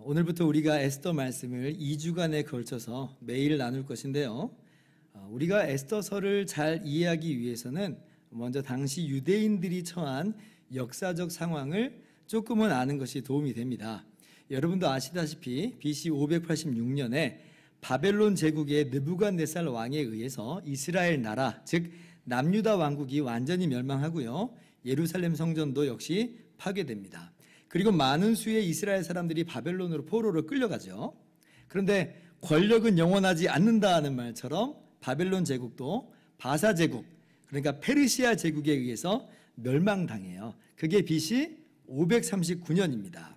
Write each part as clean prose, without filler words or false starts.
오늘부터 우리가 에스더 말씀을 2주간에 걸쳐서 매일 나눌 것인데요. 우리가 에스더서를 잘 이해하기 위해서는 먼저 당시 유대인들이 처한 역사적 상황을 조금은 아는 것이 도움이 됩니다. 여러분도 아시다시피 BC 586년에 바벨론 제국의 느부갓네살 왕에 의해서 이스라엘 나라, 즉 남유다 왕국이 완전히 멸망하고요. 예루살렘 성전도 역시 파괴됩니다. 그리고 많은 수의 이스라엘 사람들이 바벨론으로 포로로 끌려가죠. 그런데 권력은 영원하지 않는다는 말처럼 바벨론 제국도 바사 제국, 그러니까 페르시아 제국에 의해서 멸망당해요. 그게 BC 539년입니다.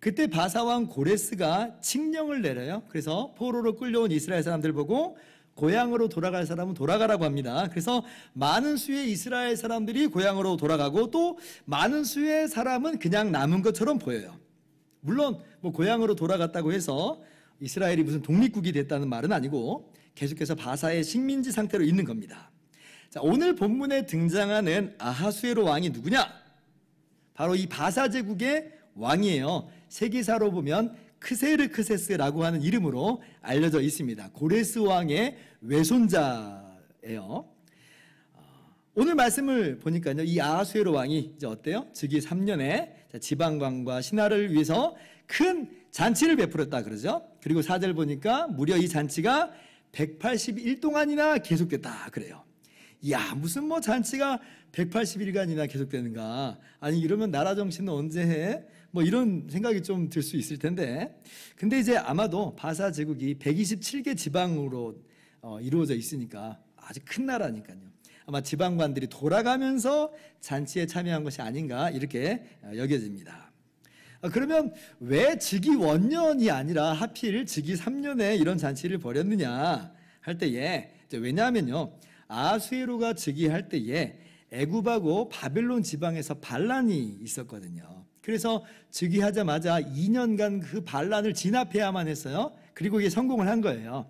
그때 바사왕 고레스가 칙령을 내려요. 그래서 포로로 끌려온 이스라엘 사람들 보고 고향으로 돌아갈 사람은 돌아가라고 합니다. 그래서 많은 수의 이스라엘 사람들이 고향으로 돌아가고 또 많은 수의 사람은 그냥 남은 것처럼 보여요. 물론 고향으로 돌아갔다고 해서 이스라엘이 무슨 독립국이 됐다는 말은 아니고 계속해서 바사의 식민지 상태로 있는 겁니다. 자, 오늘 본문에 등장하는 아하수에로 왕이 누구냐? 바로 이 바사 제국의 왕이에요. 세계사로 보면 크세르크세스라고 하는 이름으로 알려져 있습니다. 고레스 왕의 외손자예요. 오늘 말씀을 보니까요, 이 아하수에로 왕이 이제 어때요? 즉위 3년에 지방관과 신하를 위해서 큰 잔치를 베풀었다 그러죠. 그리고 4절 보니까 무려 이 잔치가 180일 동안이나 계속됐다 그래요. 야, 무슨 잔치가 180일간이나 계속되는가? 아니, 이러면 나라 정신은 언제 해? 이런 생각이 좀 들 수 있을 텐데. 근데 이제 아마도 바사 제국이 127개 지방으로 이루어져 있으니까 아주 큰 나라니까요. 아마 지방관들이 돌아가면서 잔치에 참여한 것이 아닌가 이렇게 여겨집니다. 그러면 왜 즉위 원년이 아니라 하필 즉위 3년에 이런 잔치를 벌였느냐 할 때에, 왜냐하면요, 아하수에로가 즉위할 때에 애굽하고 바벨론 지방에서 반란이 있었거든요. 그래서 즉위하자마자 2년간 그 반란을 진압해야만 했어요. 그리고 이게 성공을 한 거예요.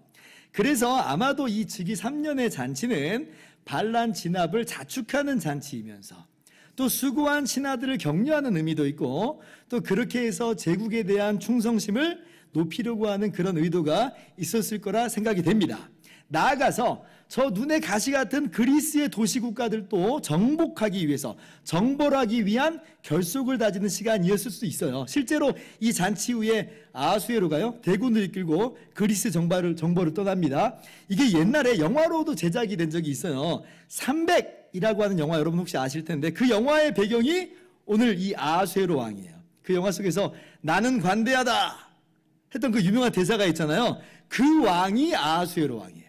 그래서 아마도 이 즉위 3년의 잔치는 반란 진압을 자축하는 잔치이면서 또 수고한 신하들을 격려하는 의미도 있고, 또 그렇게 해서 제국에 대한 충성심을 높이려고 하는 그런 의도가 있었을 거라 생각이 됩니다. 나아가서 저 눈에 가시 같은 그리스의 도시국가들도 정복하기 위해서, 정벌하기 위한 결속을 다지는 시간이었을 수도 있어요. 실제로 이 잔치 후에 아하수에로가요, 대군을 이끌고 그리스 정벌을 떠납니다. 이게 옛날에 영화로도 제작이 된 적이 있어요. 300이라고 하는 영화 여러분 혹시 아실 텐데, 그 영화의 배경이 오늘 이 아하수에로 왕이에요. 그 영화 속에서 나는 관대하다 했던 그 유명한 대사가 있잖아요. 그 왕이 아하수에로 왕이에요.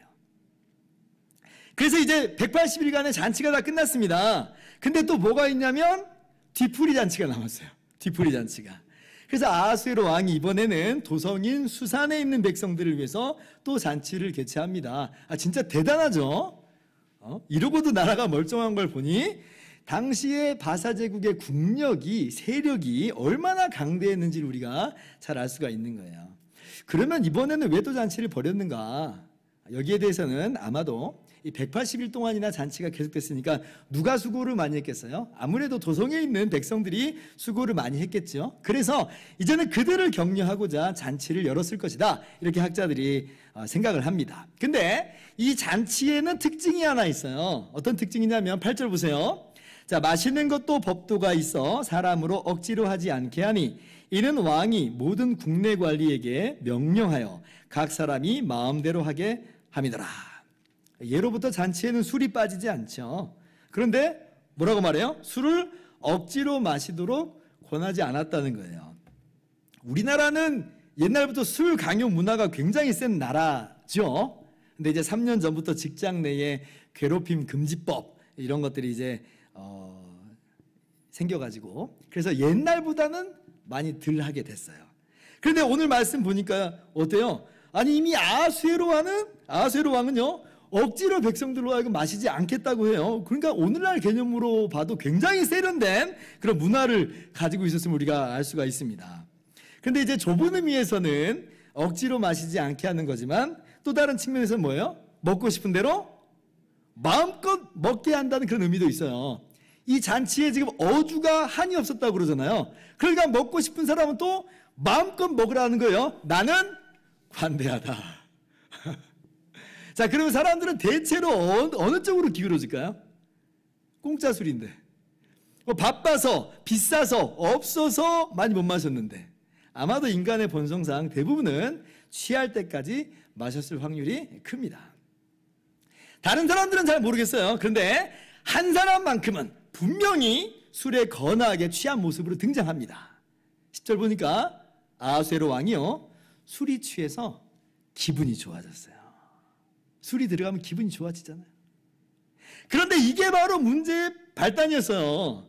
그래서 이제 180일간의 잔치가 다 끝났습니다. 근데 또 뭐가 있냐면 뒤풀이 잔치가 남았어요. 뒤풀이 잔치가. 그래서 아하수에로 왕이 이번에는 도성인 수산에 있는 백성들을 위해서 또 잔치를 개최합니다. 진짜 대단하죠? 이러고도 나라가 멀쩡한 걸 보니 당시에 바사 제국의 국력이, 세력이 얼마나 강대했는지를 우리가 잘 알 수가 있는 거예요. 그러면 이번에는 왜 또 잔치를 벌였는가? 여기에 대해서는 아마도 이 180일 동안이나 잔치가 계속됐으니까 누가 수고를 많이 했겠어요? 아무래도 도성에 있는 백성들이 수고를 많이 했겠죠. 그래서 이제는 그들을 격려하고자 잔치를 열었을 것이다, 이렇게 학자들이 생각을 합니다. 근데 이 잔치에는 특징이 하나 있어요. 어떤 특징이냐면 8절 보세요. 자, 마시는 것도 법도가 있어 사람으로 억지로 하지 않게 하니 이는 왕이 모든 국내 관리에게 명령하여 각 사람이 마음대로 하게 함이더라. 예로부터 잔치에는 술이 빠지지 않죠. 그런데 뭐라고 말해요? 술을 억지로 마시도록 권하지 않았다는 거예요. 우리나라는 옛날부터 술 강요 문화가 굉장히 센 나라죠. 근데 이제 3년 전부터 직장 내에 괴롭힘 금지법 이런 것들이 이제 생겨가지고, 그래서 옛날보다는 많이 덜 하게 됐어요. 그런데 오늘 말씀 보니까 어때요? 아니, 이미 아하수에로 왕은요, 억지로 백성들로 하여금 마시지 않겠다고 해요. 그러니까 오늘날 개념으로 봐도 굉장히 세련된 그런 문화를 가지고 있었음을 우리가 알 수가 있습니다. 그런데 이제 좁은 의미에서는 억지로 마시지 않게 하는 거지만, 또 다른 측면에서는 뭐예요? 먹고 싶은 대로 마음껏 먹게 한다는 그런 의미도 있어요. 이 잔치에 지금 어주가 한이 없었다고 그러잖아요. 그러니까 먹고 싶은 사람은 또 마음껏 먹으라는 거예요. 나는 관대하다. 자, 그러면 사람들은 대체로 어느 쪽으로 기울어질까요? 공짜 술인데. 바빠서, 비싸서, 없어서 많이 못 마셨는데 아마도 인간의 본성상 대부분은 취할 때까지 마셨을 확률이 큽니다. 다른 사람들은 잘 모르겠어요. 그런데 한 사람만큼은 분명히 술에 거나하게 취한 모습으로 등장합니다. 10절 보니까 아하수에로 왕이요, 술이 취해서 기분이 좋아졌어요. 술이 들어가면 기분이 좋아지잖아요. 그런데 이게 바로 문제의 발단이었어요.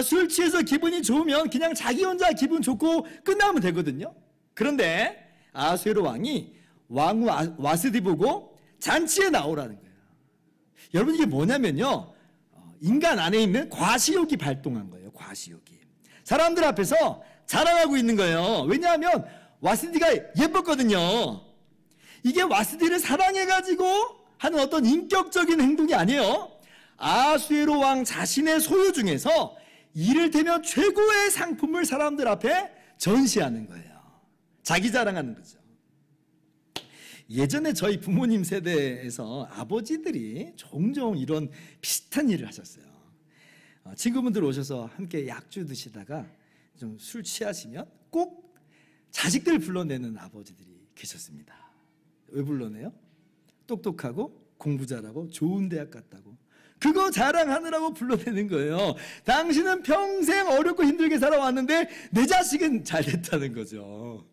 술 취해서 기분이 좋으면 그냥 자기 혼자 기분 좋고 끝나면 되거든요. 그런데 아하수에로 왕이 왕후 와스디 보고 잔치에 나오라는 거예요. 여러분, 이게 뭐냐면요, 인간 안에 있는 과시욕이 발동한 거예요. 과시욕이 사람들 앞에서 자랑하고 있는 거예요. 왜냐하면 와스디가 예뻤거든요. 이게 와스디를 사랑해가지고 하는 어떤 인격적인 행동이 아니에요. 아하수에로 왕 자신의 소유 중에서 이를테면 최고의 상품을 사람들 앞에 전시하는 거예요. 자기 자랑하는 거죠. 예전에 저희 부모님 세대에서 아버지들이 종종 이런 비슷한 일을 하셨어요. 친구분들 오셔서 함께 약주 드시다가 좀 술 취하시면 꼭 자식들 불러내는 아버지들이 계셨습니다. 왜 불러내요? 똑똑하고 공부 잘하고 좋은 대학 갔다고, 그거 자랑하느라고 불러내는 거예요. 당신은 평생 어렵고 힘들게 살아왔는데 내 자식은 잘 됐다는 거죠.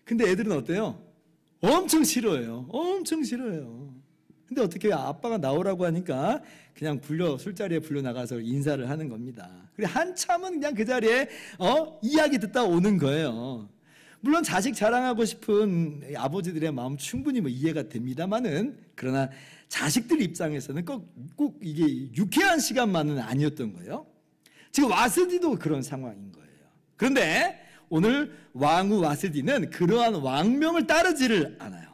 근데 애들은 어때요? 엄청 싫어해요. 엄청 싫어해요. 근데 어떻게 아빠가 나오라고 하니까 그냥 술자리에 불러 나가서 인사를 하는 겁니다. 그리고 한참은 그냥 그 자리에 이야기 듣다 오는 거예요. 물론 자식 자랑하고 싶은 아버지들의 마음 충분히 이해가 됩니다만은, 그러나 자식들 입장에서는 꼭 이게 유쾌한 시간만은 아니었던 거예요. 지금 와스디도 그런 상황인 거예요. 그런데 오늘 왕후 와스디는 그러한 왕명을 따르지를 않아요.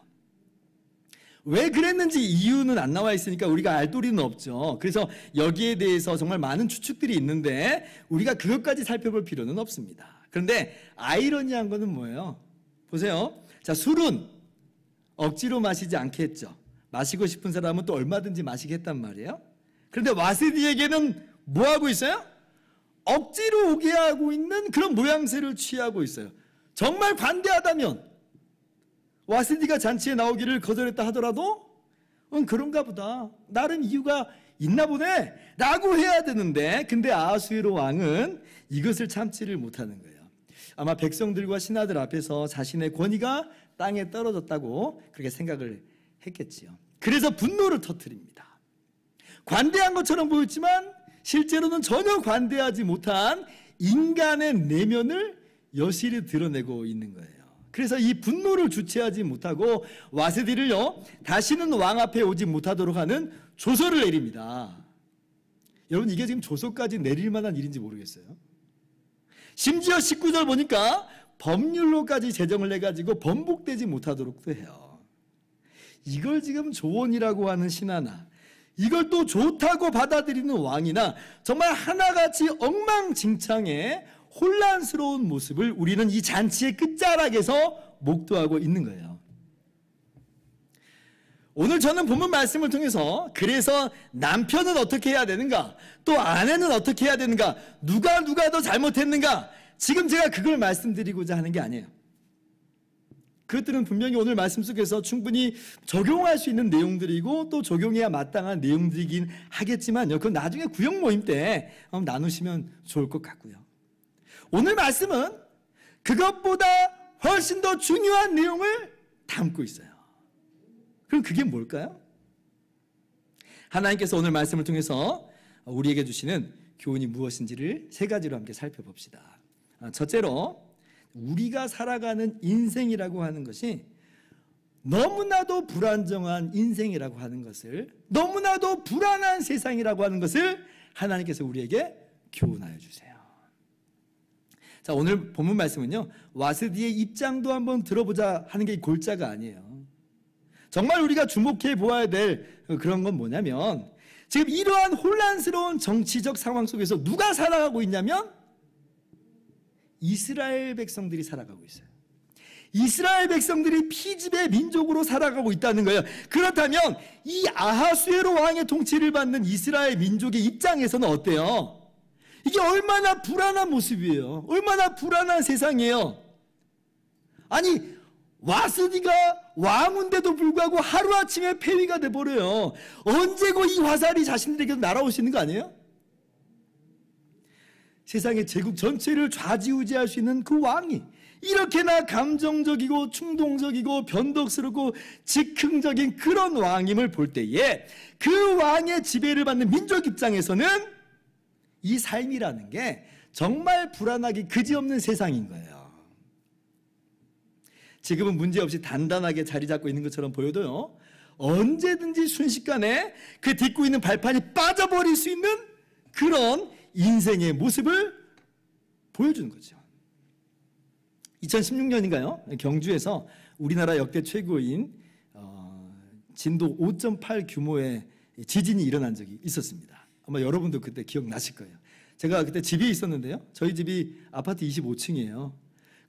왜 그랬는지 이유는 안 나와 있으니까 우리가 알 도리는 없죠. 그래서 여기에 대해서 정말 많은 추측들이 있는데 우리가 그것까지 살펴볼 필요는 없습니다. 그런데 아이러니한 거는 뭐예요? 보세요. 자, 술은 억지로 마시지 않게 했죠. 마시고 싶은 사람은 또 얼마든지 마시게 했단 말이에요. 그런데 와스디에게는 뭐 하고 있어요? 억지로 오게 하고 있는 그런 모양새를 취하고 있어요. 정말 관대하다면 와스디가 잔치에 나오기를 거절했다 하더라도 그런가 보다, 나름 이유가 있나 보네 라고 해야 되는데, 근데 아하수에로 왕은 이것을 참지를 못하는 거예요. 아마 백성들과 신하들 앞에서 자신의 권위가 땅에 떨어졌다고 그렇게 생각을 했겠지요. 그래서 분노를 터뜨립니다. 관대한 것처럼 보였지만 실제로는 전혀 관대하지 못한 인간의 내면을 여실히 드러내고 있는 거예요. 그래서 이 분노를 주체하지 못하고 와스디를요, 다시는 왕 앞에 오지 못하도록 하는 조서를 내립니다. 여러분, 이게 지금 조서까지 내릴 만한 일인지 모르겠어요. 심지어 19절 보니까 법률로까지 제정을 해가지고 번복되지 못하도록도 해요. 이걸 지금 조언이라고 하는 신하나, 이걸 또 좋다고 받아들이는 왕이나, 정말 하나같이 엉망진창의 혼란스러운 모습을 우리는 이 잔치의 끝자락에서 목도하고 있는 거예요. 오늘 저는 본문 말씀을 통해서 그래서 남편은 어떻게 해야 되는가, 또 아내는 어떻게 해야 되는가, 누가 더 잘못했는가, 지금 제가 그걸 말씀드리고자 하는 게 아니에요. 그것들은 분명히 오늘 말씀 속에서 충분히 적용할 수 있는 내용들이고 또 적용해야 마땅한 내용들이긴 하겠지만요, 그건 나중에 구역 모임 때 나누시면 좋을 것 같고요. 오늘 말씀은 그것보다 훨씬 더 중요한 내용을 담고 있어요. 그럼 그게 뭘까요? 하나님께서 오늘 말씀을 통해서 우리에게 주시는 교훈이 무엇인지를 세 가지로 함께 살펴봅시다. 첫째로, 우리가 살아가는 인생이라고 하는 것이 너무나도 불안정한 인생이라고 하는 것을, 너무나도 불안한 세상이라고 하는 것을 하나님께서 우리에게 교훈하여 주세요. 자, 오늘 본문 말씀은요, 와스디의 입장도 한번 들어보자 하는 게 골자가 아니에요. 정말 우리가 주목해 보아야 될 그런 건 뭐냐면, 지금 이러한 혼란스러운 정치적 상황 속에서 누가 살아가고 있냐면 이스라엘 백성들이 살아가고 있어요. 이스라엘 백성들이 피지배 민족으로 살아가고 있다는 거예요. 그렇다면 이 아하수에로 왕의 통치를 받는 이스라엘 민족의 입장에서는 어때요? 이게 얼마나 불안한 모습이에요. 얼마나 불안한 세상이에요. 아니 와스디가 왕인데도 불구하고 하루아침에 폐위가 돼버려요. 언제고 이 화살이 자신들에게도 날아올 수 있는 거 아니에요? 세상의 제국 전체를 좌지우지할 수 있는 그 왕이 이렇게나 감정적이고 충동적이고 변덕스럽고 즉흥적인 그런 왕임을 볼 때에 그 왕의 지배를 받는 민족 입장에서는 이 삶이라는 게 정말 불안하기 그지없는 세상인 거예요. 지금은 문제없이 단단하게 자리 잡고 있는 것처럼 보여도요, 언제든지 순식간에 그 딛고 있는 발판이 빠져버릴 수 있는 그런 인생의 모습을 보여주는 거죠. 2016년인가요? 경주에서 우리나라 역대 최고인 진도 5.8 규모의 지진이 일어난 적이 있었습니다. 아마 여러분도 그때 기억나실 거예요. 제가 그때 집에 있었는데요. 저희 집이 아파트 25층이에요.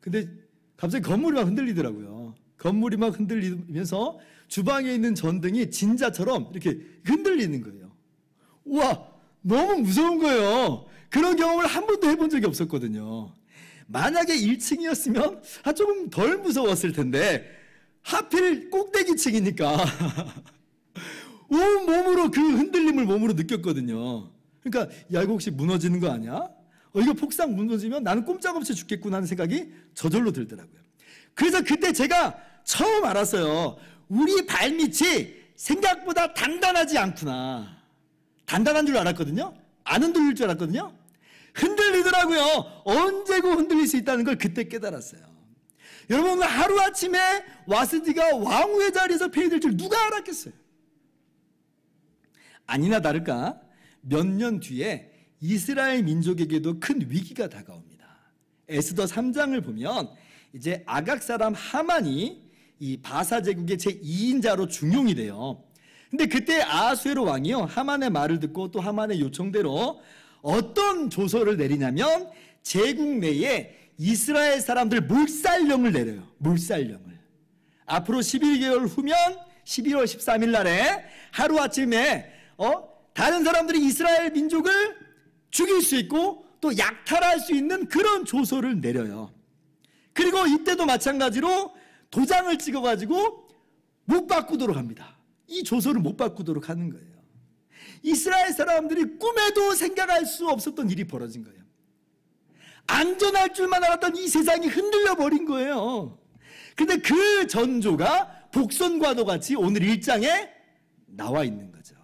근데 갑자기 건물이 막 흔들리더라고요. 건물이 막 흔들리면서 주방에 있는 전등이 진자처럼 이렇게 흔들리는 거예요. 우와, 너무 무서운 거예요. 그런 경험을 한 번도 해본 적이 없었거든요. 만약에 1층이었으면 조금 덜 무서웠을 텐데 하필 꼭대기층이니까 온 몸으로 그 흔들림을 몸으로 느꼈거든요. 그러니까 야, 이거 혹시 무너지는 거 아니야? 이거 폭삭 무너지면 나는 꼼짝없이 죽겠구나 하는 생각이 저절로 들더라고요. 그래서 그때 제가 처음 알았어요. 우리 발밑이 생각보다 단단하지 않구나. 단단한 줄 알았거든요. 안 흔들릴 줄 알았거든요. 흔들리더라고요. 언제고 흔들릴 수 있다는 걸 그때 깨달았어요. 여러분, 오늘 하루아침에 와스디가 왕후의 자리에서 폐위될 줄 누가 알았겠어요? 아니나 다를까 몇 년 뒤에 이스라엘 민족에게도 큰 위기가 다가옵니다. 에스더 3장을 보면 이제 아각 사람 하만이 이 바사 제국의 제2인자로 중용이 돼요. 근데 그때 아하수에로 왕이요, 하만의 말을 듣고 또 하만의 요청대로 어떤 조서를 내리냐면 제국 내에 이스라엘 사람들 몰살령을 내려요. 몰살령을. 앞으로 11개월 후면 11월 13일 날에 하루아침에 다른 사람들이 이스라엘 민족을 죽일 수 있고 또 약탈할 수 있는 그런 조서를 내려요. 그리고 이때도 마찬가지로 도장을 찍어가지고 못 바꾸도록 합니다. 이 조서를 못 바꾸도록 하는 거예요. 이스라엘 사람들이 꿈에도 생각할 수 없었던 일이 벌어진 거예요. 안전할 줄만 알았던 이 세상이 흔들려 버린 거예요. 그런데 그 전조가 복선과도 같이 오늘 1장에 나와 있는 거죠.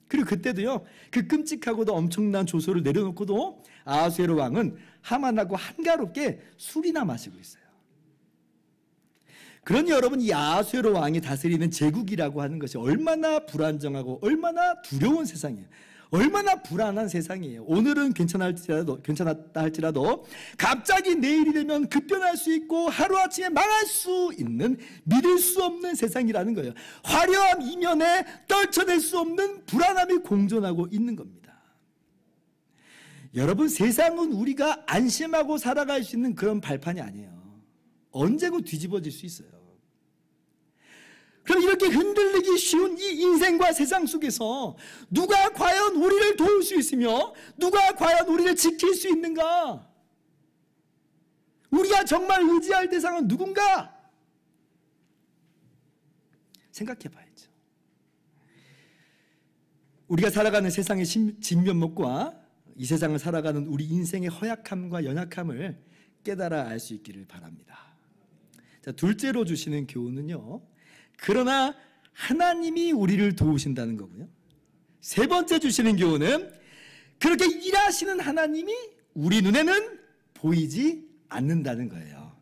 그리고 그때도요, 그 끔찍하고도 엄청난 조서를 내려놓고도 아하수에로 왕은 하만하고 한가롭게 술이나 마시고 있어요. 그러니 여러분, 이 아하수에로 왕이 다스리는 제국이라고 하는 것이 얼마나 불안정하고 얼마나 두려운 세상이에요. 얼마나 불안한 세상이에요. 오늘은 괜찮았다 할지라도 갑자기 내일이 되면 급변할 수 있고 하루아침에 망할 수 있는 믿을 수 없는 세상이라는 거예요. 화려함 이면에 떨쳐낼 수 없는 불안함이 공존하고 있는 겁니다. 여러분, 세상은 우리가 안심하고 살아갈 수 있는 그런 발판이 아니에요. 언제고 뒤집어질 수 있어요. 그럼 이렇게 흔들리기 쉬운 이 인생과 세상 속에서 누가 과연 우리를 도울 수 있으며 누가 과연 우리를 지킬 수 있는가? 우리가 정말 의지할 대상은 누군가? 생각해 봐야죠. 우리가 살아가는 세상의 진면목과 이 세상을 살아가는 우리 인생의 허약함과 연약함을 깨달아 알 수 있기를 바랍니다. 자, 둘째로 주시는 교훈은요, 그러나 하나님이 우리를 도우신다는 거고요. 세 번째 주시는 교훈은 그렇게 일하시는 하나님이 우리 눈에는 보이지 않는다는 거예요.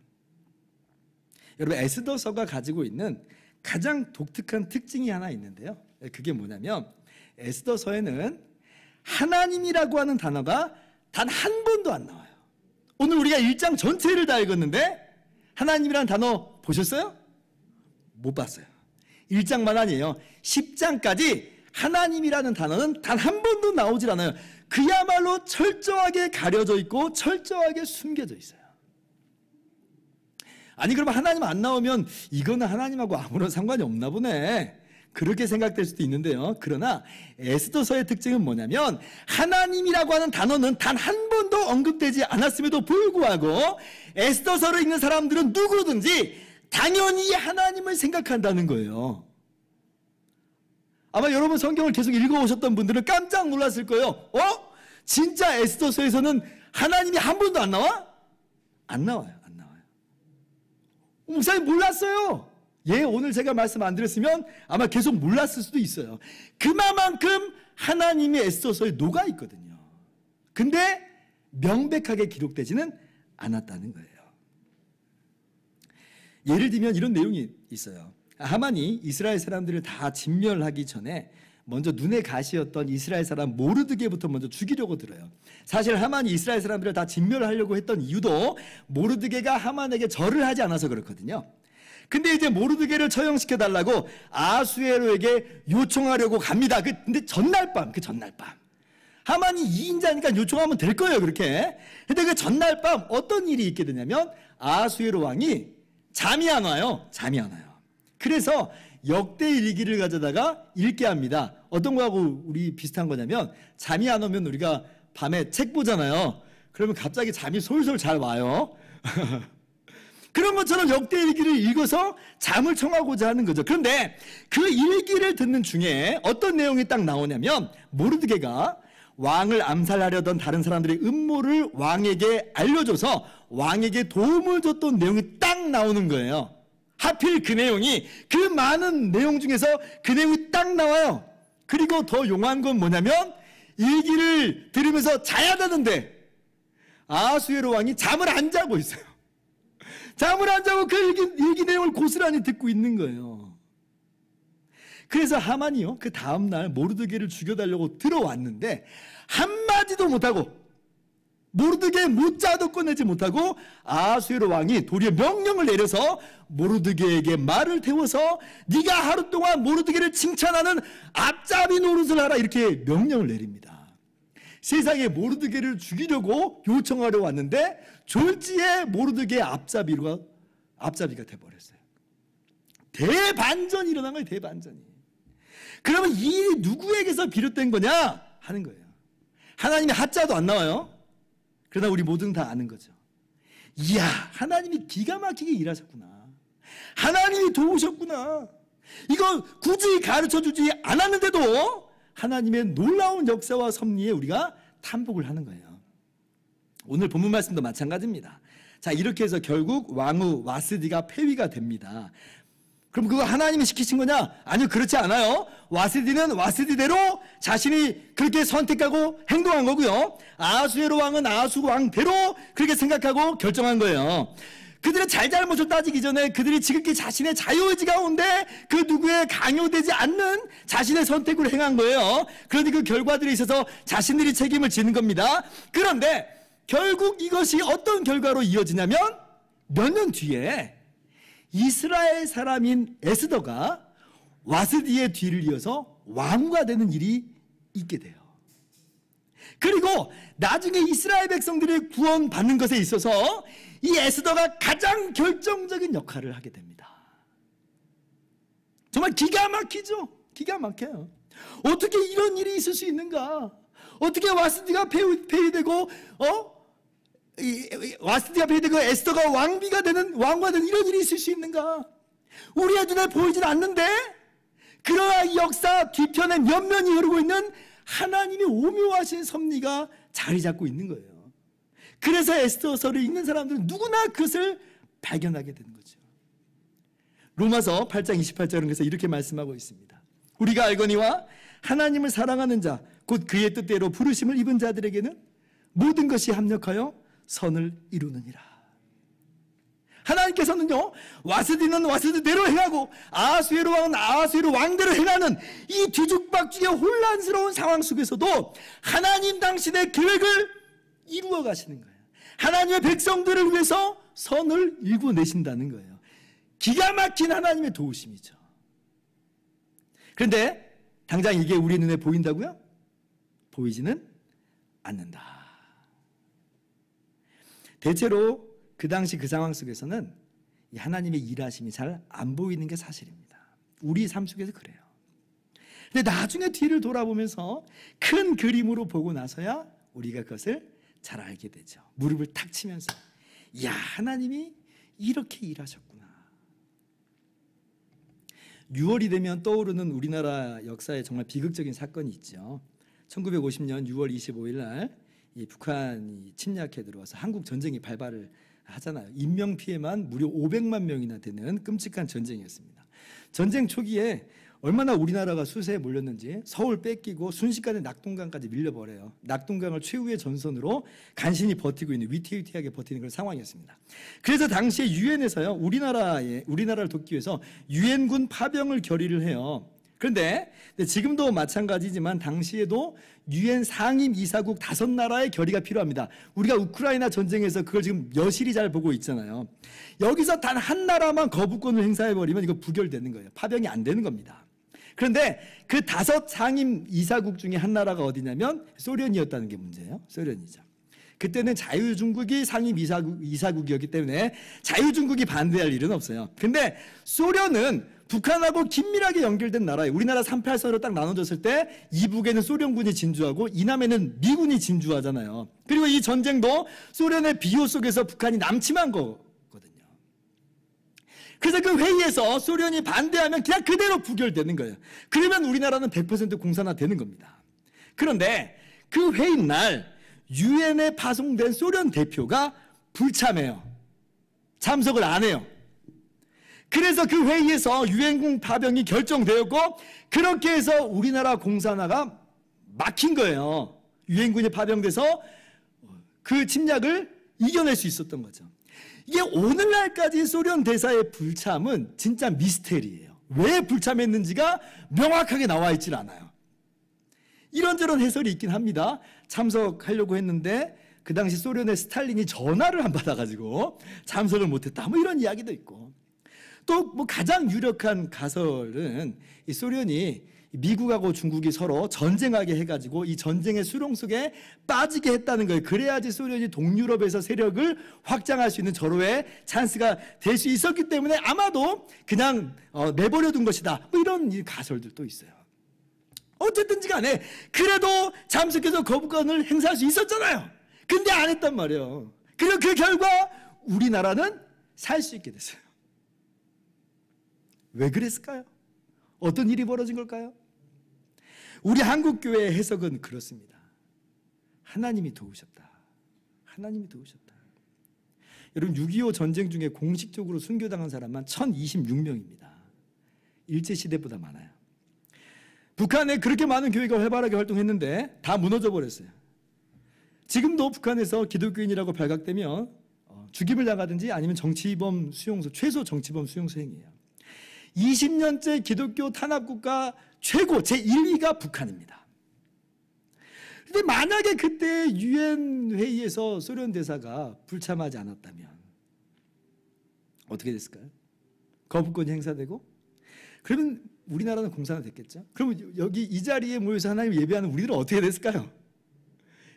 여러분, 에스더서가 가지고 있는 가장 독특한 특징이 하나 있는데요. 그게 뭐냐면 에스더서에는 하나님이라고 하는 단어가 단 한 번도 안 나와요. 오늘 우리가 1장 전체를 다 읽었는데 하나님이라는 단어 보셨어요? 못 봤어요. 1장만 아니에요. 10장까지 하나님이라는 단어는 단 한 번도 나오질 않아요. 그야말로 철저하게 가려져 있고 철저하게 숨겨져 있어요. 아니 그럼 하나님 안 나오면 이거는 하나님하고 아무런 상관이 없나 보네, 그렇게 생각될 수도 있는데요. 그러나 에스더서의 특징은 뭐냐면 하나님이라고 하는 단어는 단 한 번도 언급되지 않았음에도 불구하고 에스더서를 읽는 사람들은 누구든지 당연히 하나님을 생각한다는 거예요. 아마 여러분 성경을 계속 읽어오셨던 분들은 깜짝 놀랐을 거예요. 진짜 에스더서에서는 하나님이 한 번도 안 나와? 안 나와요. 안 나와요. 목사님 몰랐어요. 오늘 제가 말씀 안 드렸으면 아마 계속 몰랐을 수도 있어요. 그만큼 하나님이 에스더서에 녹아 있거든요. 근데 명백하게 기록되지는 않았다는 거예요. 예를 들면 이런 내용이 있어요. 하만이 이스라엘 사람들을 다 진멸하기 전에 먼저 눈에 가시였던 이스라엘 사람 모르드게부터 먼저 죽이려고 들어요. 사실 하만이 이스라엘 사람들을 다 진멸하려고 했던 이유도 모르드게가 하만에게 절을 하지 않아서 그렇거든요. 근데 이제 모르드게를 처형시켜 달라고 아수에로에게 요청하려고 갑니다. 근데 전날 밤 하만이 2인자니까 요청하면 될 거예요, 그렇게. 근데 그 전날 밤 어떤 일이 있게 되냐면 아수에로 왕이 잠이 안 와요. 그래서 역대 일기를 가져다가 읽게 합니다. 어떤 거하고 우리 비슷한 거냐면 잠이 안 오면 우리가 밤에 책 보잖아요. 그러면 갑자기 잠이 솔솔 잘 와요. 그런 것처럼 역대 일기를 읽어서 잠을 청하고자 하는 거죠. 그런데 그 일기를 듣는 중에 어떤 내용이 딱 나오냐면 모르드게가 왕을 암살하려던 다른 사람들의 음모를 왕에게 알려줘서 왕에게 도움을 줬던 내용이 딱 나오는 거예요. 하필 그 내용이 그 많은 내용 중에서 그 내용이 딱 나와요. 그리고 더 용한 건 뭐냐면 일기를 들으면서 자야 되는데 아수에로 왕이 잠을 안 자고 있어요. 잠을 안 자고 그 일기 내용을 고스란히 듣고 있는 거예요. 그래서 하만이요, 그 다음날 모르드게를 죽여달라고 들어왔는데 한마디도 못하고 모르드게의 모자도 꺼내지 못하고 아수에로 왕이 도리어 명령을 내려서 모르드게에게 말을 태워서 네가 하루 동안 모르드게를 칭찬하는 앞잡이 노릇을 하라, 이렇게 명령을 내립니다. 세상에 모르드게를 죽이려고 요청하려 왔는데 졸지에 모르드게의 앞잡이가 돼버렸어요. 대반전이 일어난 거예요. 대반전이. 그러면 이 일이 누구에게서 비롯된 거냐 하는 거예요. 하나님의 하자도 안 나와요. 그러나 우리 모두는 다 아는 거죠. 이야, 하나님이 기가 막히게 일하셨구나. 하나님이 도우셨구나. 이거 굳이 가르쳐주지 않았는데도 하나님의 놀라운 역사와 섭리에 우리가 탐복을 하는 거예요. 오늘 본문 말씀도 마찬가지입니다. 자, 이렇게 해서 결국 왕후 와스디가 폐위가 됩니다. 그럼 그거 하나님이 시키신 거냐? 아니요, 그렇지 않아요. 와스디는 와스디대로 자신이 그렇게 선택하고 행동한 거고요. 아수에로 왕은 아수 왕대로 그렇게 생각하고 결정한 거예요. 그들의 잘잘못을 따지기 전에 그들이 지극히 자신의 자유의지 가운데 그 누구에 강요되지 않는 자신의 선택으로 행한 거예요. 그러니 그 결과들에 있어서 자신들이 책임을 지는 겁니다. 그런데 결국 이것이 어떤 결과로 이어지냐면 몇 년 뒤에 이스라엘 사람인 에스더가 와스디의 뒤를 이어서 왕후가 되는 일이 있게 돼요. 그리고 나중에 이스라엘 백성들이 구원받는 것에 있어서 이 에스더가 가장 결정적인 역할을 하게 됩니다. 정말 기가 막히죠. 기가 막혀요. 어떻게 이런 일이 있을 수 있는가? 어떻게 와스디가 폐위되고 와스디가 폐위되고 에스더가 왕비가 되는, 왕후가 되는 이런 일이 있을 수 있는가? 우리의 눈에 보이진 않는데 그러나 이 역사 뒤편에 면면이 흐르고 있는 하나님의 오묘하신 섭리가 자리 잡고 있는 거예요. 그래서 에스더서를 읽는 사람들은 누구나 그것을 발견하게 되는 거죠. 로마서 8장 28절은 그래서 이렇게 말씀하고 있습니다. 우리가 알거니와 하나님을 사랑하는 자 곧 그의 뜻대로 부르심을 입은 자들에게는 모든 것이 합력하여 선을 이루느니라. 하나님께서는요, 와스디는 와스디대로 행하고 아수에로 왕은 아수에로 왕대로 행하는 이 뒤죽박죽의 혼란스러운 상황 속에서도 하나님 당신의 계획을 이루어 가시는 거예요. 하나님의 백성들을 위해서 선을 이루어내신다는 거예요. 기가 막힌 하나님의 도우심이죠. 그런데 당장 이게 우리 눈에 보인다고요? 보이지는 않는다. 대체로 그 당시 그 상황 속에서는 하나님의 일하심이 잘 안 보이는 게 사실입니다. 우리 삶 속에서 그래요. 근데 나중에 뒤를 돌아보면서 큰 그림으로 보고 나서야 우리가 그것을 잘 알게 되죠. 무릎을 탁 치면서 야, 하나님이 이렇게 일하셨구나. 6월이 되면 떠오르는 우리나라 역사에 정말 비극적인 사건이 있죠. 1950년 6월 25일 날 이 북한이 침략해 들어와서 한국 전쟁이 발발을 하잖아요. 인명 피해만 무려 500만 명이나 되는 끔찍한 전쟁이었습니다. 전쟁 초기에 얼마나 우리나라가 수세에 몰렸는지 서울 뺏기고 순식간에 낙동강까지 밀려버려요. 낙동강을 최후의 전선으로 간신히 버티고 있는, 위태위태하게 버티는 그런 상황이었습니다. 그래서 당시에 유엔에서요, 우리나라를 돕기 위해서 유엔군 파병을 결의를 해요. 그런데 지금도 마찬가지지만 당시에도 유엔 상임 이사국 5나라의 결의가 필요합니다. 우리가 우크라이나 전쟁에서 그걸 지금 여실히 잘 보고 있잖아요. 여기서 단 한 나라만 거부권을 행사해버리면 이거 부결되는 거예요. 파병이 안 되는 겁니다. 그런데 그 5 상임 이사국 중에 한 나라가 어디냐면 소련이었다는 게 문제예요. 소련이죠. 그때는 자유중국이 상임 이사국이었기 때문에 자유중국이 반대할 일은 없어요. 근데 소련은 북한하고 긴밀하게 연결된 나라예요. 우리나라 3.8선으로 딱 나눠졌을 때 이북에는 소련군이 진주하고 이남에는 미군이 진주하잖아요. 그리고 이 전쟁도 소련의 비호 속에서 북한이 남침한 거거든요. 그래서 그 회의에서 소련이 반대하면 그냥 그대로 부결되는 거예요. 그러면 우리나라는 100% 공산화되는 겁니다. 그런데 그 회의 날 유엔에 파송된 소련 대표가 불참해요. 참석을 안 해요. 그래서 그 회의에서 유엔군 파병이 결정되었고 그렇게 해서 우리나라 공산화가 막힌 거예요. 유엔군이 파병돼서 그 침략을 이겨낼 수 있었던 거죠. 이게 오늘날까지 소련 대사의 불참은 진짜 미스테리예요. 왜 불참했는지가 명확하게 나와 있질 않아요. 이런저런 해설이 있긴 합니다. 참석하려고 했는데 그 당시 소련의 스탈린이 전화를 안 받아가지고 참석을 못했다, 뭐 이런 이야기도 있고, 또 뭐 가장 유력한 가설은 이 소련이 미국하고 중국이 서로 전쟁하게 해가지고 이 전쟁의 수렁 속에 빠지게 했다는 거예요. 그래야지 소련이 동유럽에서 세력을 확장할 수 있는 절호의 찬스가 될 수 있었기 때문에 아마도 그냥 내버려 둔 것이다, 뭐 이런 가설들도 있어요. 어쨌든지 간에 그래도 참석해서 거부권을 행사할 수 있었잖아요. 근데 안 했단 말이에요. 그리고 그 결과 우리나라는 살 수 있게 됐어요. 왜 그랬을까요? 어떤 일이 벌어진 걸까요? 우리 한국교회의 해석은 그렇습니다. 하나님이 도우셨다. 하나님이 도우셨다. 여러분, 6.25 전쟁 중에 공식적으로 순교당한 사람만 1026명입니다. 일제시대보다 많아요. 북한에 그렇게 많은 교회가 활발하게 활동했는데 다 무너져 버렸어요. 지금도 북한에서 기독교인이라고 발각되면 죽임을 당하든지 아니면 정치범 수용소, 최소 정치범 수용소행이에요. 20년째 기독교 탄압국가 최고 제1위가 북한입니다. 근데 만약에 그때 유엔 회의에서 소련 대사가 불참하지 않았다면 어떻게 됐을까요? 거부권이 행사되고 그러면 우리나라는 공산화 됐겠죠? 그러면 여기 이 자리에 모여서 하나님 예배하는 우리들은 어떻게 됐을까요?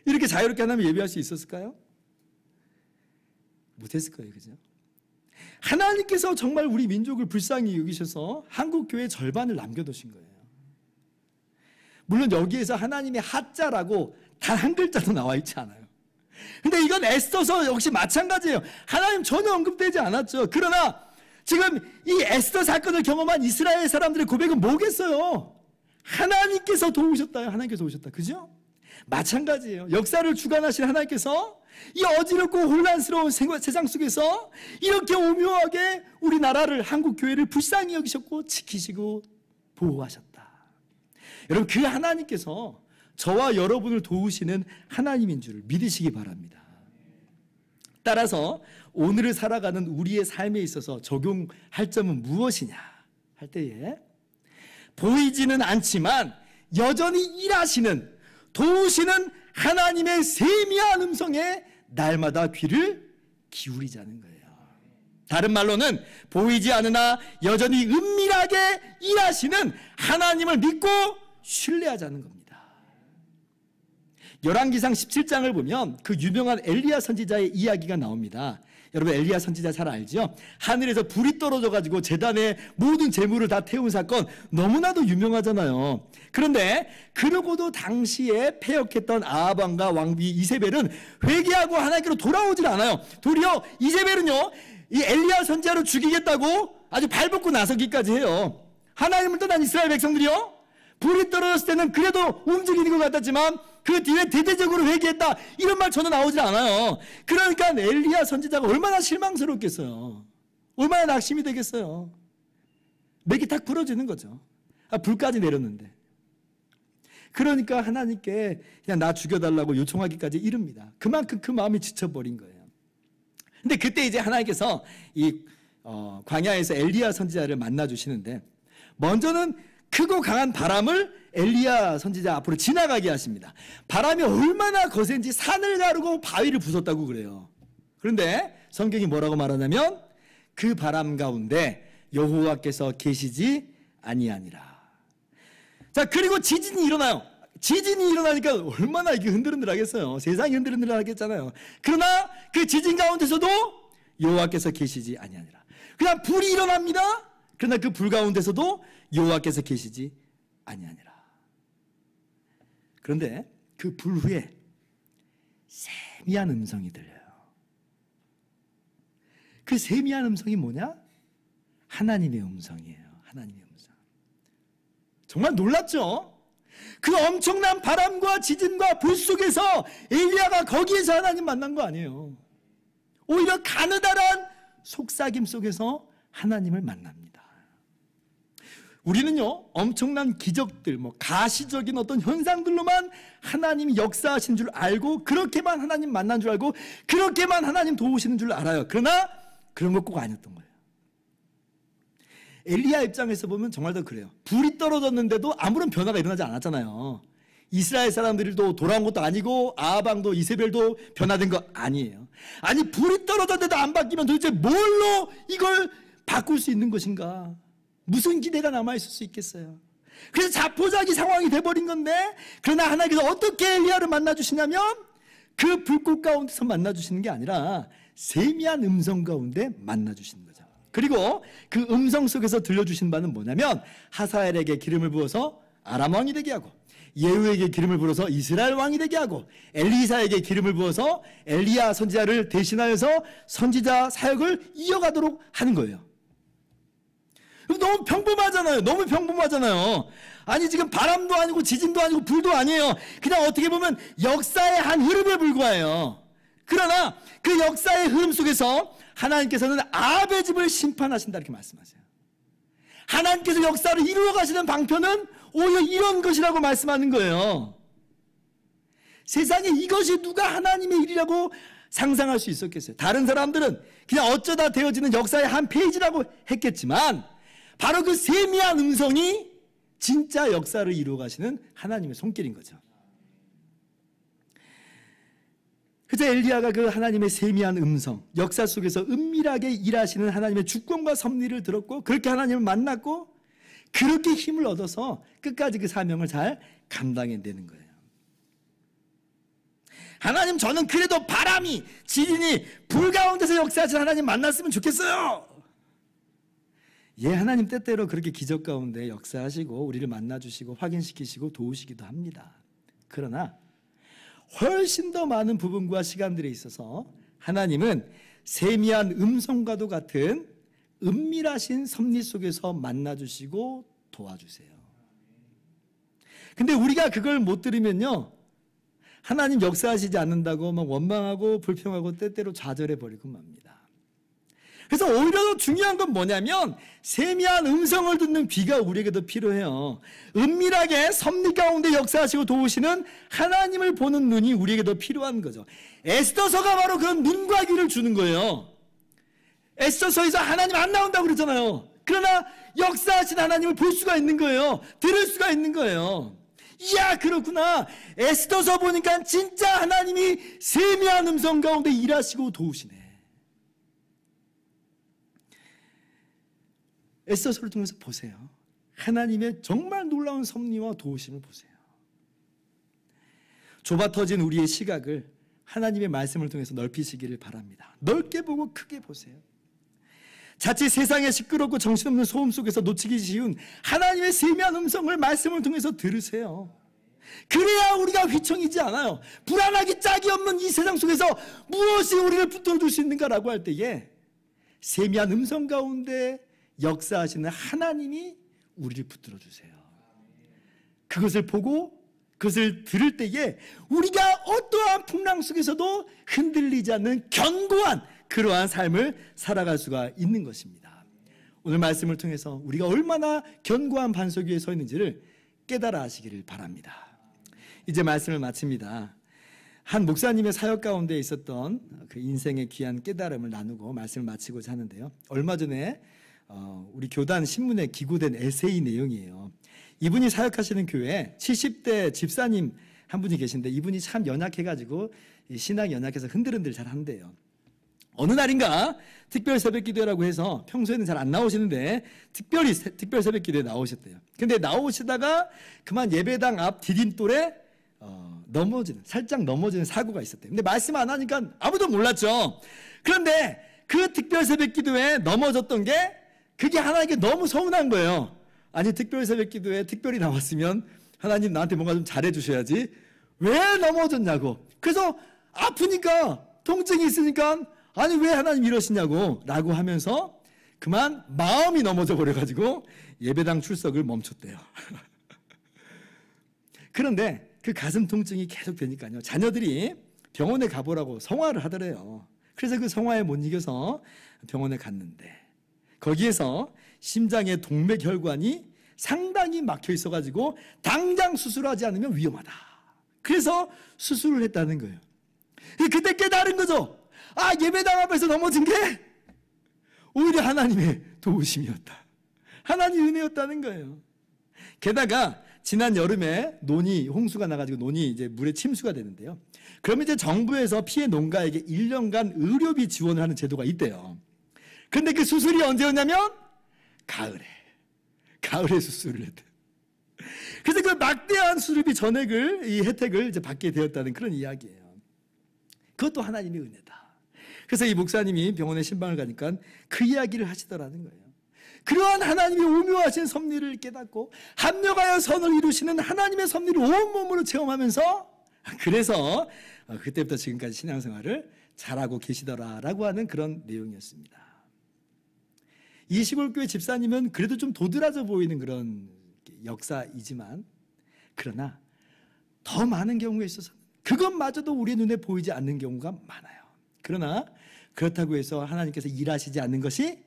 이렇게 자유롭게 하나님 예배할 수 있었을까요? 못했을 거예요. 그죠? 하나님께서 정말 우리 민족을 불쌍히 여기셔서 한국교회 절반을 남겨두신 거예요. 물론 여기에서 하나님의 하자라고 단 한 글자도 나와 있지 않아요. 근데 이건 에스더서 역시 마찬가지예요. 하나님 전혀 언급되지 않았죠. 그러나 지금 이 에스더 사건을 경험한 이스라엘 사람들의 고백은 뭐겠어요? 하나님께서 도우셨다요. 하나님께서 도우셨다. 그죠? 마찬가지예요. 역사를 주관하신 하나님께서 이 어지럽고 혼란스러운 세상 속에서 이렇게 오묘하게 우리나라를, 한국교회를 불쌍히 여기셨고 지키시고 보호하셨다. 여러분, 그 하나님께서 저와 여러분을 도우시는 하나님인 줄 믿으시기 바랍니다. 따라서 오늘을 살아가는 우리의 삶에 있어서 적용할 점은 무엇이냐 할 때에 보이지는 않지만 여전히 일하시는, 도우시는 하나님의 세미한 음성에 날마다 귀를 기울이자는 거예요. 다른 말로는 보이지 않으나 여전히 은밀하게 일하시는 하나님을 믿고 신뢰하자는 겁니다. 열왕기상 17장을 보면 그 유명한 엘리야 선지자의 이야기가 나옵니다. 여러분 엘리야 선지자 잘 알죠? 하늘에서 불이 떨어져가지고 제단에 모든 재물을 다 태운 사건 너무나도 유명하잖아요. 그런데 그러고도 당시에 패역했던 아합 왕과 왕비 이세벨은 회개하고 하나님께로 돌아오질 않아요. 도리어 이세벨은요, 이 엘리야 선지자를 죽이겠다고 아주 발벗고 나서기까지 해요. 하나님을 떠난 이스라엘 백성들이요, 불이 떨어졌을 때는 그래도 움직이는 것 같았지만 그 뒤에 대대적으로 회개했다 이런 말 전혀 나오지 않아요. 그러니까 엘리야 선지자가 얼마나 실망스럽겠어요. 얼마나 낙심이 되겠어요. 맥이 탁 부러지는 거죠. 불까지 내렸는데. 그러니까 하나님께 그냥 나 죽여달라고 요청하기까지 이릅니다. 그만큼 그 마음이 지쳐버린 거예요. 근데 그때 이제 하나님께서 이 광야에서 엘리야 선지자를 만나 주시는데, 먼저는 크고 강한 바람을 엘리야 선지자 앞으로 지나가게 하십니다. 바람이 얼마나 거센지 산을 가르고 바위를 부쉈다고 그래요. 그런데 성경이 뭐라고 말하냐면 그 바람 가운데 여호와께서 계시지 아니하니라. 자, 그리고 지진이 일어나요. 지진이 일어나니까 얼마나 이게 흔들흔들하겠어요. 세상이 흔들흔들하겠잖아요. 그러나 그 지진 가운데서도 여호와께서 계시지 아니하니라. 그냥 불이 일어납니다. 그러나 그 불 가운데서도 여호와께서 계시지 아니하니라. 그런데 그 불 후에 세미한 음성이 들려요. 그 세미한 음성이 뭐냐? 하나님의 음성이에요. 하나님의 음성. 정말 놀랍죠? 그 엄청난 바람과 지진과 불 속에서 엘리야가 거기에서 하나님 만난 거 아니에요. 오히려 가느다란 속삭임 속에서 하나님을 만납니다. 우리는요, 엄청난 기적들, 가시적인 어떤 현상들로만 하나님이 역사하신 줄 알고, 그렇게만 하나님 만난 줄 알고, 그렇게만 하나님 도우시는 줄 알아요. 그러나 그런 거 꼭 아니었던 거예요. 엘리야 입장에서 보면 정말 더 그래요. 불이 떨어졌는데도 아무런 변화가 일어나지 않았잖아요. 이스라엘 사람들도 돌아온 것도 아니고 아합 왕도 이세벨도 변화된 거 아니에요. 아니, 불이 떨어졌는데도 안 바뀌면 도대체 뭘로 이걸 바꿀 수 있는 것인가? 무슨 기대가 남아있을 수 있겠어요? 그래서 자포자기 상황이 돼버린 건데, 그러나 하나님께서 어떻게 엘리야를 만나주시냐면 그 불꽃 가운데서 만나주시는 게 아니라 세미한 음성 가운데 만나주시는 거죠. 그리고 그 음성 속에서 들려주신 바는 뭐냐면 하사엘에게 기름을 부어서 아람 왕이 되게 하고, 예후에게 기름을 부어서 이스라엘 왕이 되게 하고, 엘리사에게 기름을 부어서 엘리야 선지자를 대신하여서 선지자 사역을 이어가도록 하는 거예요. 너무 평범하잖아요. 너무 평범하잖아요. 아니, 지금 바람도 아니고 지진도 아니고 불도 아니에요. 그냥 어떻게 보면 역사의 한 흐름에 불과해요. 그러나 그 역사의 흐름 속에서 하나님께서는 아합의 집을 심판하신다 이렇게 말씀하세요. 하나님께서 역사를 이루어 가시는 방편은 오히려 이런 것이라고 말씀하는 거예요. 세상에 이것이 누가 하나님의 일이라고 상상할 수 있었겠어요? 다른 사람들은 그냥 어쩌다 되어지는 역사의 한 페이지라고 했겠지만, 바로 그 세미한 음성이 진짜 역사를 이루어 가시는 하나님의 손길인 거죠. 그래서 엘리야가 그 하나님의 세미한 음성, 역사 속에서 은밀하게 일하시는 하나님의 주권과 섭리를 들었고, 그렇게 하나님을 만났고, 그렇게 힘을 얻어서 끝까지 그 사명을 잘 감당해내는 거예요. 하나님, 저는 그래도 바람이, 지진이, 불 가운데서 역사하신 하나님 만났으면 좋겠어요. 예, 하나님 때때로 그렇게 기적 가운데 역사하시고 우리를 만나주시고 확인시키시고 도우시기도 합니다. 그러나 훨씬 더 많은 부분과 시간들에 있어서 하나님은 세미한 음성과도 같은 은밀하신 섭리 속에서 만나주시고 도와주세요. 근데 우리가 그걸 못 들으면요, 하나님 역사하시지 않는다고 막 원망하고 불평하고 때때로 좌절해버리고 맙니다. 그래서 오히려 더 중요한 건 뭐냐면 세미한 음성을 듣는 귀가 우리에게 더 필요해요. 은밀하게 섭리 가운데 역사하시고 도우시는 하나님을 보는 눈이 우리에게 더 필요한 거죠. 에스더서가 바로 그런 눈과 귀를 주는 거예요. 에스더서에서 하나님 안 나온다고 그러잖아요. 그러나 역사하신 하나님을 볼 수가 있는 거예요. 들을 수가 있는 거예요. 이야, 그렇구나. 에스더서 보니까 진짜 하나님이 세미한 음성 가운데 일하시고 도우시네. 에스더서를 통해서 보세요. 하나님의 정말 놀라운 섭리와 도우심을 보세요. 좁아 터진 우리의 시각을 하나님의 말씀을 통해서 넓히시기를 바랍니다. 넓게 보고 크게 보세요. 자칫 세상의 시끄럽고 정신없는 소음 속에서 놓치기 쉬운 하나님의 세미한 음성을 말씀을 통해서 들으세요. 그래야 우리가 휘청이지 않아요. 불안하기 짝이 없는 이 세상 속에서 무엇이 우리를 붙들어줄 수 있는가라고 할 때에 세미한 음성 가운데 역사하시는 하나님이 우리를 붙들어주세요. 그것을 보고 그것을 들을 때에 우리가 어떠한 풍랑 속에서도 흔들리지 않는 견고한 그러한 삶을 살아갈 수가 있는 것입니다. 오늘 말씀을 통해서 우리가 얼마나 견고한 반석 위에 서 있는지를 깨달아 하시기를 바랍니다. 이제 말씀을 마칩니다. 한 목사님의 사역 가운데 있었던 그 인생의 귀한 깨달음을 나누고 말씀을 마치고자 하는데요. 얼마 전에 우리 교단 신문에 기고된 에세이 내용이에요. 이분이 사역하시는 교회에 70대 집사님 한 분이 계신데 이분이 참 연약해가지고 신앙이 연약해서 흔들흔들 잘 한대요. 어느 날인가 특별 새벽 기도라고 해서 평소에는 잘 안 나오시는데 특별히 특별 새벽 기도에 나오셨대요. 근데 나오시다가 그만 예배당 앞 디딤돌에 살짝 넘어지는 사고가 있었대요. 근데 말씀 안 하니까 아무도 몰랐죠. 그런데 그 특별 새벽 기도에 넘어졌던 게 그게 하나님께 너무 서운한 거예요. 아니 특별 새벽 기도에 특별히 나왔으면 하나님 나한테 뭔가 좀 잘해 주셔야지 왜 넘어졌냐고. 그래서 아프니까 통증이 있으니까 아니 왜 하나님 이러시냐고 라고 하면서 그만 마음이 넘어져 버려가지고 예배당 출석을 멈췄대요. 그런데 그 가슴 통증이 계속 되니까요 자녀들이 병원에 가보라고 성화를 하더래요. 그래서 그 성화에 못 이겨서 병원에 갔는데 거기에서 심장의 동맥혈관이 상당히 막혀 있어가지고 당장 수술하지 않으면 위험하다. 그래서 수술을 했다는 거예요. 그때 깨달은 거죠. 아, 예배당 앞에서 넘어진 게 오히려 하나님의 도우심이었다. 하나님의 은혜였다는 거예요. 게다가 지난 여름에 홍수가 나가지고 논이 이제 물에 침수가 되는데요. 그러면 이제 정부에서 피해 농가에게 1년간 의료비 지원을 하는 제도가 있대요. 근데 그 수술이 언제였냐면 가을에 수술을 했대요. 그래서 그 막대한 수술비 전액을 이 혜택을 이제 받게 되었다는 그런 이야기예요. 그것도 하나님의 은혜다. 그래서 이 목사님이 병원에 신방을 가니까 그 이야기를 하시더라는 거예요. 그러한 하나님의 오묘하신 섭리를 깨닫고 합력하여 선을 이루시는 하나님의 섭리를 온몸으로 체험하면서 그래서 그때부터 지금까지 신앙생활을 잘하고 계시더라라고 하는 그런 내용이었습니다. 이 시골교회 집사님은 그래도 좀 도드라져 보이는 그런 역사이지만 그러나 더 많은 경우에 있어서 그것마저도 우리 눈에 보이지 않는 경우가 많아요. 그러나 그렇다고 해서 하나님께서 일하시지 않는 것이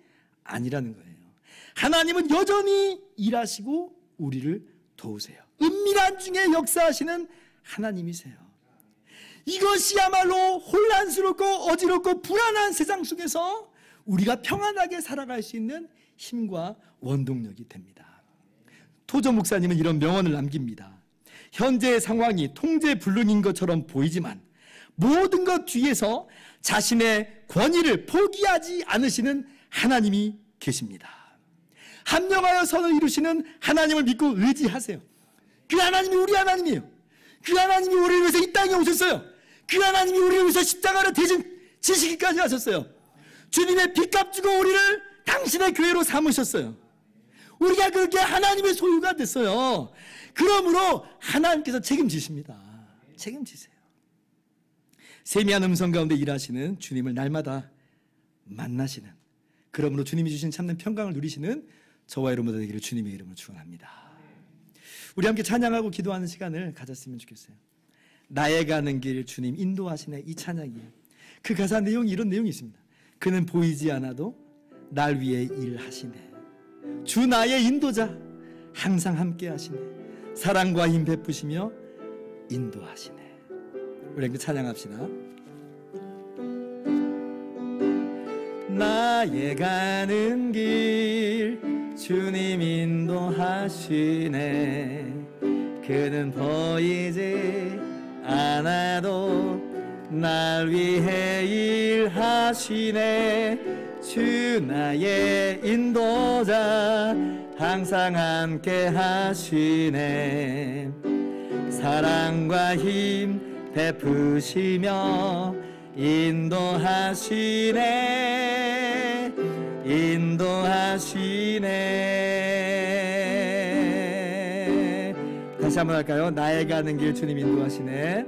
아니라는 거예요. 하나님은 여전히 일하시고 우리를 도우세요. 은밀한 중에 역사하시는 하나님이세요. 이것이야말로 혼란스럽고 어지럽고 불안한 세상 속에서 우리가 평안하게 살아갈 수 있는 힘과 원동력이 됩니다. 토저 목사님은 이런 명언을 남깁니다. 현재의 상황이 통제불능인 것처럼 보이지만 모든 것 뒤에서 자신의 권위를 포기하지 않으시는 하나님이 계십니다. 합력하여 선을 이루시는 하나님을 믿고 의지하세요. 그 하나님이 우리 하나님이에요. 그 하나님이 우리를 위해서 이 땅에 오셨어요. 그 하나님이 우리를 위해서 십자가를 대신 지시기까지 하셨어요. 주님의 빚값 주고 우리를 당신의 교회로 삼으셨어요. 우리가 그렇게 하나님의 소유가 됐어요. 그러므로 하나님께서 책임지십니다. 책임지세요. 세미한 음성 가운데 일하시는 주님을 날마다 만나시는, 그러므로 주님이 주신 참된 평강을 누리시는 저와 여러분 되기를 주님의 이름으로 축원합니다. 우리 함께 찬양하고 기도하는 시간을 가졌으면 좋겠어요. 나의 가는 길 주님 인도하시네, 이 찬양이에요. 그 가사 내용이 이런 내용이 있습니다. 그는 보이지 않아도 날 위해 일하시네. 주 나의 인도자 항상 함께 하시네. 사랑과 힘 베푸시며 인도하시네. 우리 함께 찬양합시다. 나의 가는 길 주님 인도하시네. 그는 보이지 않아도 날 위해 일하시네. 주 나의 인도자 항상 함께 하시네. 사랑과 힘 베푸시며 인도하시네. 인도하시네. 다시 한번 할까요? 나의 가는 길 주님 인도하시네.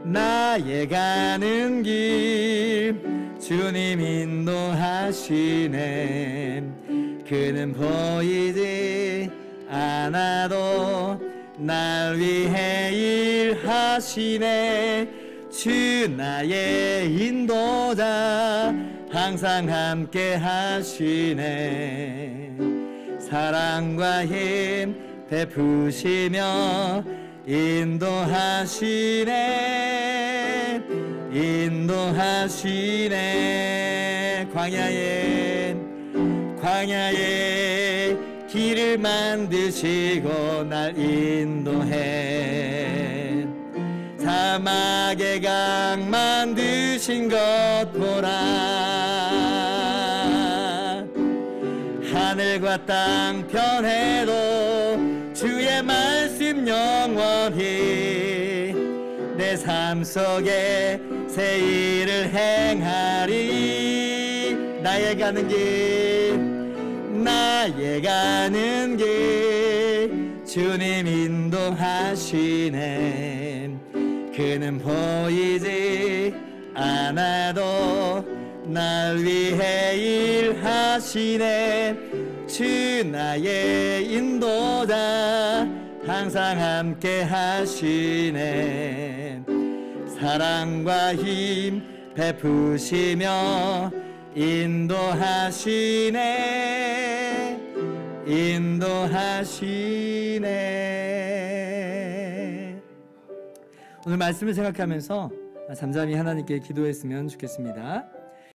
나의 가는 길 주님 인도하시네. 그는 보이지 않아도 날 위해 일하시네. 주 나의 인도자 항상 함께 하시네. 사랑과 힘 베푸시며 인도하시네. 인도하시네. 광야에 길을 만드시고 날 인도해. 사막의 강 만드신 것 보라. 하늘과 땅 변해도 주의 말씀 영원히 내 삶 속에 새 일을 행하리. 나의 가는 길 주님 인도하시네. 그는 보이지 않아도 날 위해 일하시네. 주 나의 인도자 항상 함께 하시네. 사랑과 힘 베푸시며 인도하시네. 인도하시네. 오늘 말씀을 생각하면서 잠잠히 하나님께 기도했으면 좋겠습니다.